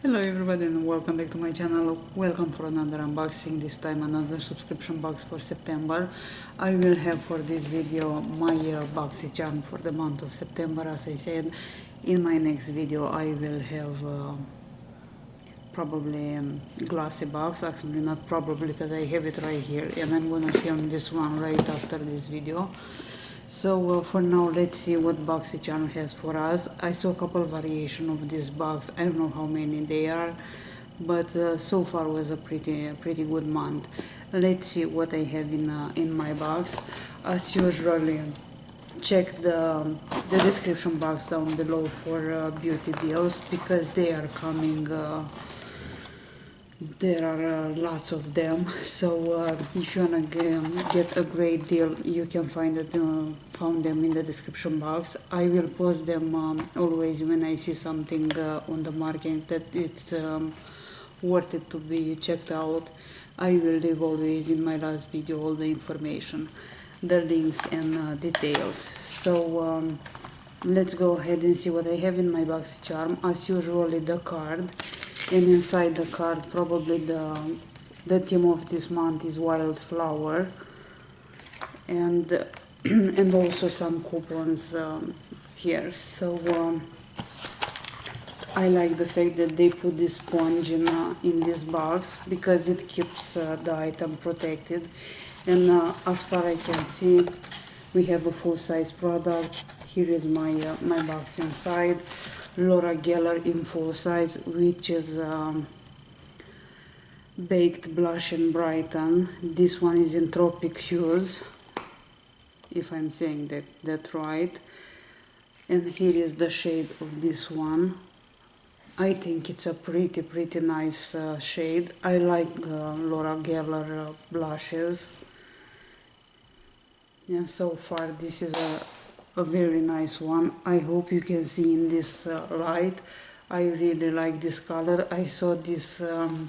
Hello everybody and welcome back to my channel. Welcome for another unboxing, this time another subscription box for September. I will have for this video my Boxycharm for the month of September. As I said, in my next video I will have probably glossy box, actually not probably because I have it right here, and I'm gonna film this one right after this video. So for now, let's see what Boxycharm has for us. I saw a couple variation of this box. I don't know how many they are, but so far was a pretty good month. Let's see what I have in my box. As usual, check the description box down below for beauty deals because they are coming. There are lots of them, so if you wanna get a great deal, you can find them in the description box. I will post them always when I see something on the market that it's worth it to be checked out. I will leave always in my last video all the information, the links and details. So let's go ahead and see what I have in my Boxycharm. As usual, the card. And inside the card, probably the theme of this month is wildflower, and and also some coupons here. So I like the fact that they put this sponge in this box because it keeps the item protected. And as far I can see, we have a full-size product. Here is my box inside. LORAC in full size, which is baked blush and brighten. This one is in tropic hues, if I'm saying that right. And here is the shade of this one. I think it's a pretty nice shade. I like LORAC blushes, and so far this is a very nice one. I hope you can see in this light. I really like this color. I saw this on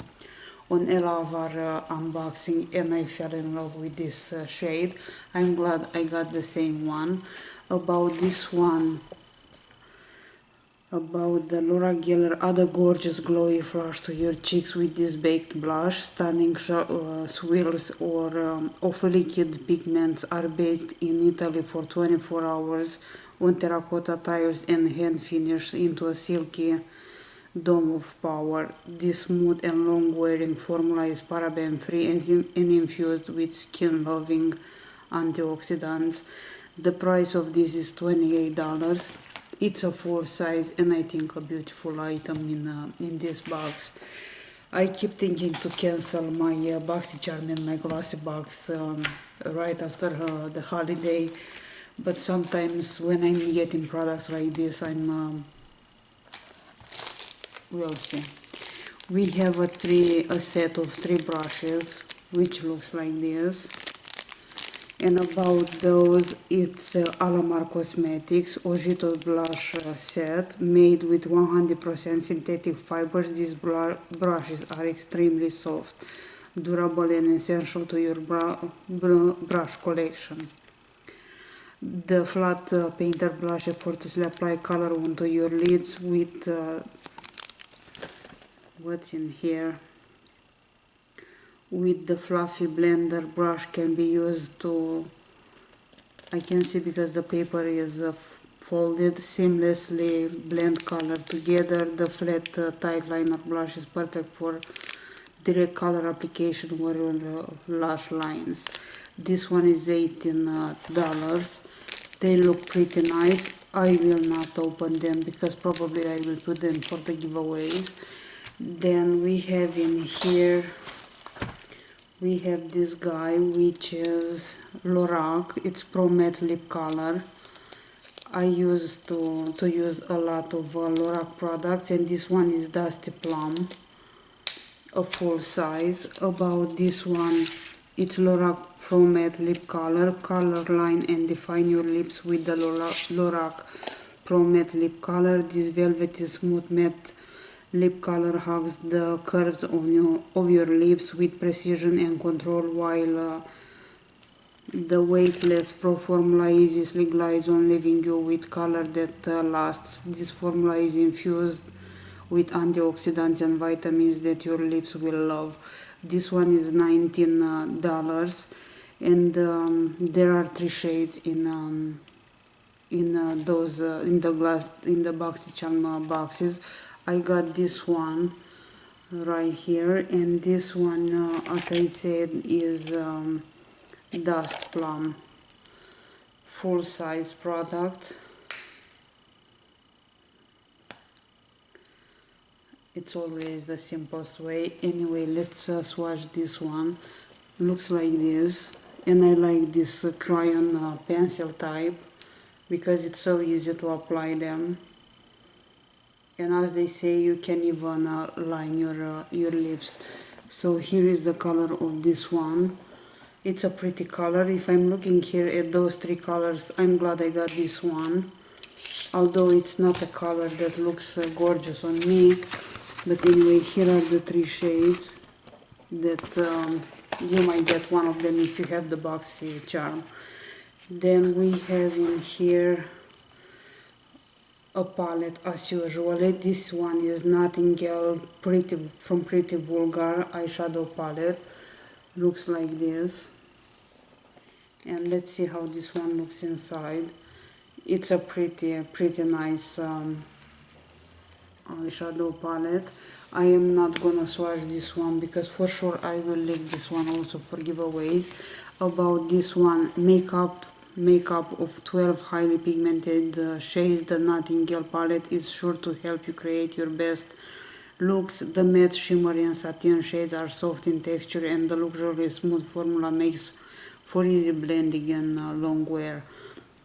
Elavar unboxing and I fell in love with this shade. I'm glad I got the same one. About this one, about the LORAC add a gorgeous glowy flush to your cheeks with this baked blush. Stunning swirls of liquid pigments are baked in Italy for 24 hours on terracotta tiles and hand finished into a silky dome of power. This smooth and long-wearing formula is paraben-free and infused with skin-loving antioxidants. The price of this is $28. It's a full size and I think a beautiful item in this box. I keep thinking to cancel my Boxycharm and my glossy box right after the holiday, but sometimes when I'm getting products like this, we'll see. We have a set of 3 brushes, which looks like this. And about those, it's Lamar Cosmetics Ojito blush set made with 100% synthetic fibers. These brushes are extremely soft, durable and essential to your brush collection. The flat painter brush effortlessly apply color onto your lids with what's in here. With the fluffy blender brush can be used to, I can see because the paper is folded, seamlessly blend color together. The flat tight liner brush is perfect for direct color application or lash lines. This one is $18. They look pretty nice. I will not open them because probably I will put them for the giveaways. Then we have in here, we have this guy, which is LORAC. It's Pro Matte Lip Color. I used to use a lot of LORAC products, and this one is Dusty Plum, a full size. About this one, it's LORAC Pro Matte Lip Color. Color line and define your lips with the LORAC Pro Matte Lip Color. This velvety smooth matte lip color hugs the curves of your lips with precision and control, while the weightless Pro formula easily glides on, leaving you with color that lasts. This formula is infused with antioxidants and vitamins that your lips will love. This one is $19, and there are 3 shades in the Boxycharm boxes. I got this one right here, and this one, as I said, is Dust Plum, full size product. It's always the simplest way. Anyway, let's swatch this one. Looks like this, and I like this crayon pencil type because it's so easy to apply them. And as they say, you can even line your lips. So here is the color of this one. It's a pretty color. If I'm looking here at those 3 colors, I'm glad I got this one. Although it's not a color that looks gorgeous on me. But anyway, here are the 3 shades that you might get one of them if you have the Boxycharm. Then we have in here a palette as usual. This one is Nightingale from Pretty Vulgar eyeshadow palette. Looks like this. And let's see how this one looks inside. It's a pretty nice eyeshadow palette. I am not gonna swatch this one because for sure I will leave this one also for giveaways. About this one, makeup of 12 highly pigmented shades. The Nightingale palette is sure to help you create your best looks. The matte, shimmery and satin shades are soft in texture, and the luxurious smooth formula makes for easy blending and long wear.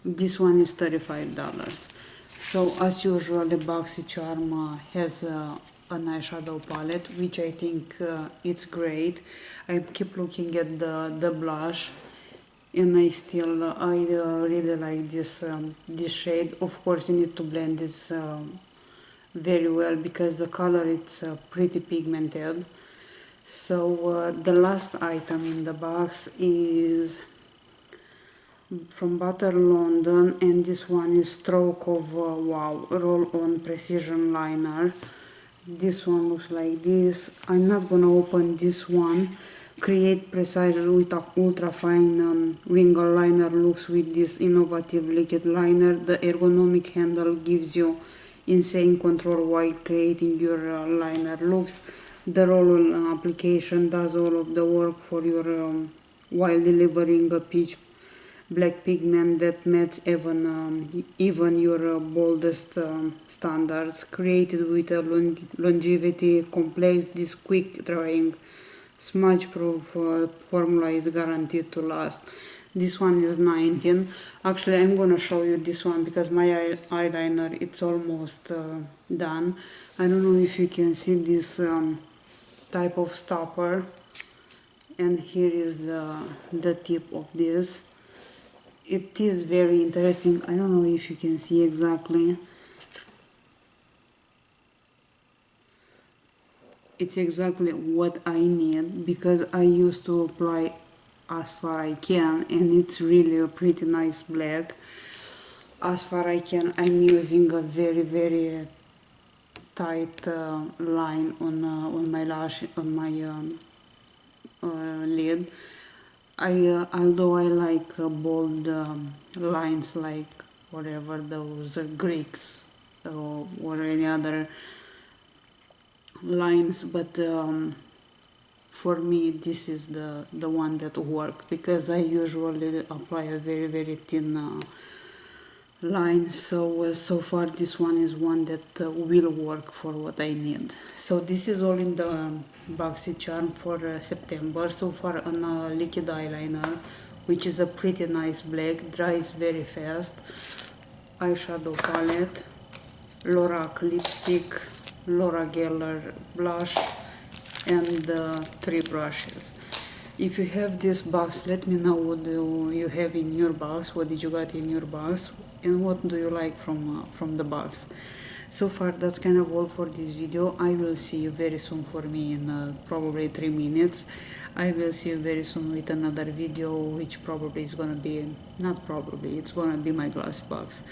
This one is $35. So as usual, the Boxycharm has an eyeshadow palette, which I think it's great. I keep looking at the blush, and I really like this shade. Of course, you need to blend this very well because the color it's pretty pigmented. So the last item in the box is from Butter London, and this one is Stroke of Wow Roll-On Precision Liner. This one looks like this. I'm not gonna open this one. Create precise with a ultra fine wrinkle liner looks with this innovative liquid liner. The ergonomic handle gives you insane control while creating your liner looks. The roll-on application does all of the work for your while delivering a pitch black pigment that matches even your boldest standards. Created with a longevity complex, this quick drying smudge proof formula is guaranteed to last. This one is 19. Actually, I'm gonna show you this one because my eyeliner it's almost done. I don't know if you can see this type of stopper, and here is the tip of this. It is very interesting. I don't know if you can see exactly. It's exactly what I need because I used to apply as far I can, and it's really a pretty nice black. As far I can, I'm using a very tight line on my lash, on my lid. Although I like bold lines, like whatever those Greeks or any other lines, but for me this is the one that works because I usually apply a very thin line. So far this one is one that will work for what I need. So this is all in the Boxycharm for September. So far on liquid eyeliner, which is a pretty nice black, dries very fast, eyeshadow palette, LORAC lipstick, Laura Geller blush, and 3 brushes. If you have this box, let me know what do you have in your box, what did you got in your box, and what do you like from the box. So far that's kind of all for this video. I will see you very soon. For me in probably 3 minutes I will see you very soon with another video, which probably is gonna be, not probably, it's gonna be my glass box.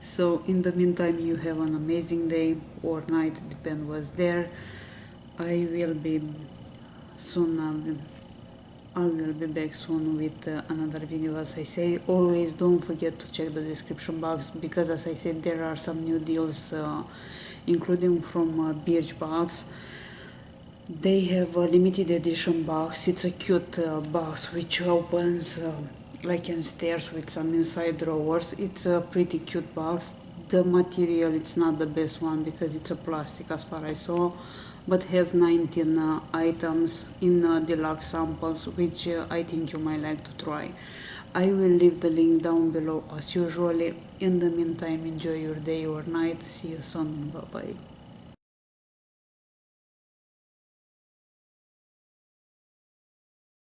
So in the meantime, you have an amazing day or night, depend what's there. I will be soon. I will be back soon with another video. As I say, always don't forget to check the description box, because as I said, there are some new deals, including from Birchbox. They have a limited edition box. It's a cute box which opens like in stairs with some inside drawers. It's a pretty cute box. The material, it's not the best one because it's a plastic as far as I saw, but has 19 items in deluxe samples, which I think you might like to try. I will leave the link down below as usually. In the meantime, enjoy your day or night. See you soon. Bye bye.